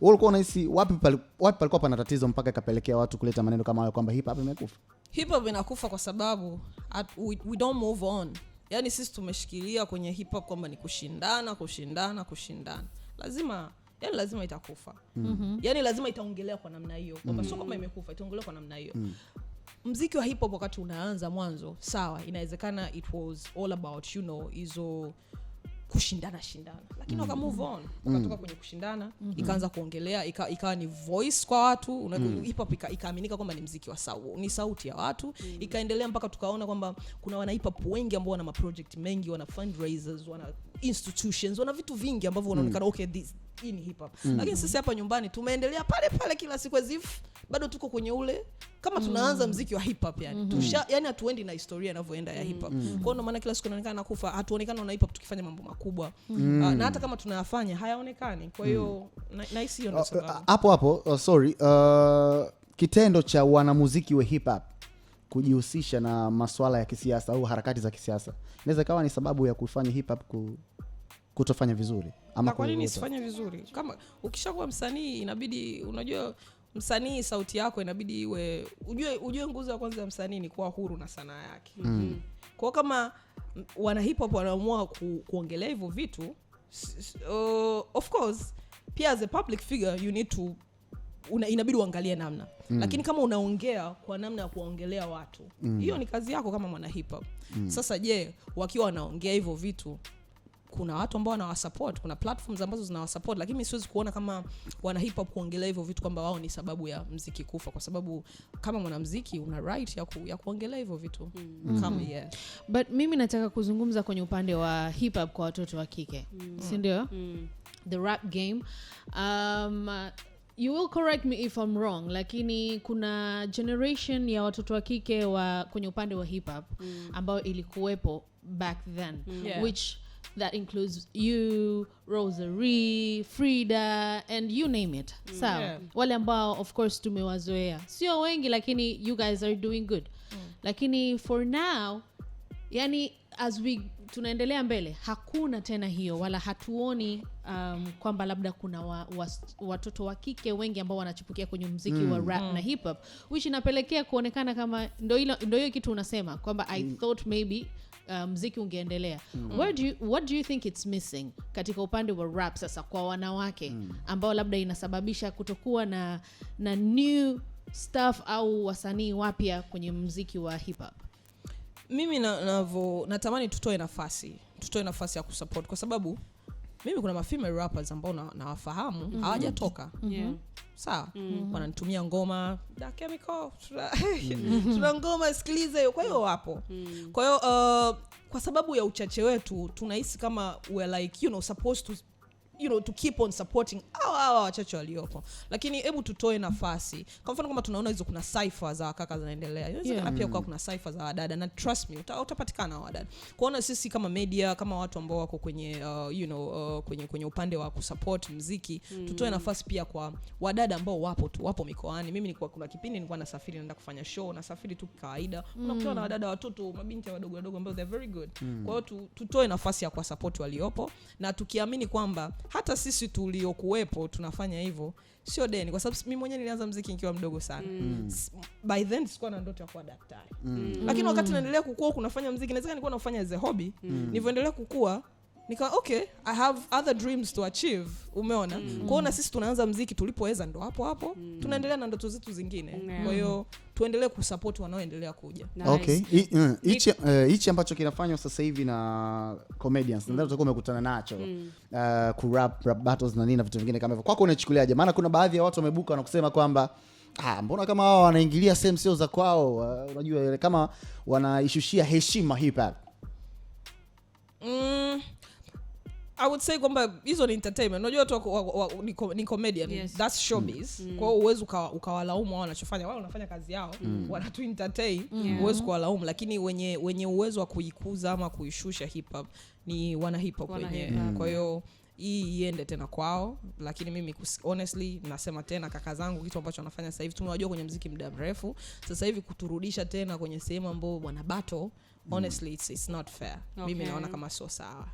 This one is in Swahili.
ulikuwa unahisi wapi palikuwa pana tatizo mpaka ikapelekea watu kuleta maneno kama hayo kwamba hip hop imekufa? Hip hop inakufa kwa sababu we don't move on. Yani sisi tumeshikilia kwenye hip hop kwamba ni kushindana. Lazima itakufa. Yani lazima itaongelea kwa namna hiyo. Kwamba sio kama imekufa, itaongelea kwa namna hiyo. Muziki wa hip hop wakati unaanza mwanzo, sawa, inawezekana it was all about hizo kushindana, lakini waka move on, wakatoka kwenye kushindana, ikaanza kuongelea, ikawa ni voice kwa watu. Hip hop ikaaminika kwamba ni muziki wa ni sauti ya watu. Ikaendelea mpaka tukaona kwamba kuna wana hip hop wengi ambao wana project mengi, wana fundraisers, wana institutions, wana vitu vingi ambavyo wanaonekana okay, this ni hip hop. Lakini sisi hapa nyumbani tumeendelea pale kila siku as if bado tuko kwenye ule kama tunaanza muziki wa hip hop yani. Yani hatuendi na historia inavyoenda ya hip hop. Kwa hiyo maana kila siku inaonekana nakufa, hatuonekana na hip hop tukifanya mambo makubwa. Na hata kama tunayafanya hayaonekani. Kwa hiyo na hisi hiyo ndio sababu. Hapo sorry, kitendo cha wanamuziki wa hip hop kujihusisha na masuala ya kisiasa au harakati za kisiasa inaweza kawa ni sababu ya kufanya hip hop kutofanya vizuri. Ama kwa nini isifanye vizuri? Kama ukishakuwa msanii inabidi, unajua msanii sauti yako inabidi ujue nguzo ya kwanza ya msanii ni kuwa huru na sanaa yake. Kwa kama wana hip hop wanaamua kuongelea hivyo vitu, of course pia as a public figure you need to inabidi uangalie namna. Lakini kama unaongea kwa namna ya kuongelea watu, hiyo ni kazi yako kama mwana hip hop. Sasa je, wakiwa wanaongea hivyo vitu, kuna watu ambao wanawasupport, kuna platforms ambazo zinawasupport, lakini mimi siwezi kuona kama wana hip hop kuongelea hivyo vitu kwamba wao ni sababu ya muziki kufa, kwa sababu kama mwanamuziki una right ya kuongelea hivyo vitu. Kama But mimi nataka kuzungumza kwenye upande wa hip hop kwa watoto wa kike. Si ndio? The rap game. You will correct me if I'm wrong, lakini kuna generation ya watoto wa kike kwenye upande wa hip hop ambao ilikuwepo back then, which that includes you, Rosary, Frida, and you name it. Sawa. Wale ambao of course tumewazoea, sio wengi, lakini you guys are doing good. Lakini for now, yani as we tunaendelea mbele, hakuna tena hiyo, wala hatuoni kwamba labda kuna watoto wa kike wengi ambao wanachipukia kwenye muziki wa rap na hip hop, which inapelekea kuonekana kama ndio hiyo kitu unasema kwamba I thought maybe muziki ungeendelea. What do you think it's missing katika upande wa rap sasa kwa wanawake ambao labda inasababisha kutokuwa na new stuff au wasanii wapya kwenye muziki wa hip hop? Mimi natamani tutoe nafasi ya kusupport, kwa sababu mimi kuna female rappers ambao nawafahamu hawajatoka. Sawa, wananitumia ngoma da Chemical, tuna ngoma sikilize hiyo, kwa hiyo wapo. Kwa hiyo kwa sababu ya uchache wetu tunahisi kama we're like supposed to to keep on supporting hawa wachache waliopo, lakini hebu tutoe nafasi. Kwa mfano kama tunaona hizo kuna cypher za kaka zinaendelea, inawezekana pia kuna cypher za wadada, na trust me utapatikana wadada. Kuona sisi kama media, kama watu ambao wako kwenye kwenye upande wa kusupport muziki, tutoe nafasi pia kwa wadada ambao wapo mikoani. Mimi kuna kipindi nilikuwa nasafiri naenda kufanya show, nasafiri tu kawaida, unakutana na wadada, watoto, mabinti wadogo ambao they're very good. Kwa hiyo tutoe nafasi ya kwa support waliopo, na tukiamini kwamba hata sisi tuliokuwepo tunafanya hivyo, sio deni. Kwa sababu mimi mwenyewe nilianza muziki nikiwa mdogo sana. By then sikuwa na ndoto ya kuwa daktari. Lakini wakati naendelea kukua kunafanya muziki, inawezekana nilikuwa nafanya as a hobby. Nilivyoendelea kukua okay, I have other dreams to achieve. Umeona? Kuona sisi tunaanza muziki tulipoweza, ndo hapo tunaendelea na ndoto zetu zingine. Kwa hiyo tuendelee kusupport wanaoendelea kuja. Okay. Hichi ambacho kinafanywa sasa hivi na comedians, nadhani utakuwa umekutana nacho. Rap battles na nini na vitu vingine kama hivyo. Kwako unachukuliaje? Maana kuna baadhi ya watu wamebuka na kusema kwamba mbona kama wao wanaingilia sehemu sio za kwao, unajua kama wanaishushia heshima hip hop. I would say kwamba hizo ni entertainment. Unajua watu ni comedian, that's showbiz. Kwa hiyo uwezo ukawalaumu wao wanachofanya. Wao wanafanya kazi yao, wanatu entertain, uwezo kuwalaumu. Lakini wenye uwezo wa kuikuza ama kuishusha hip hop ni wana hip hop wenyewe. Kwa hiyo hii iende tena kwao. Lakini mimi honestly nasema tena, kaka zangu, kitu ambacho wanafanya sasa hivi tumewajua kwenye muziki muda mrefu. Sasa hivi kuturudisha tena kwenye sehemu ambapo wana battle, honestly it's not fair. Mimi naona kama sio sawa.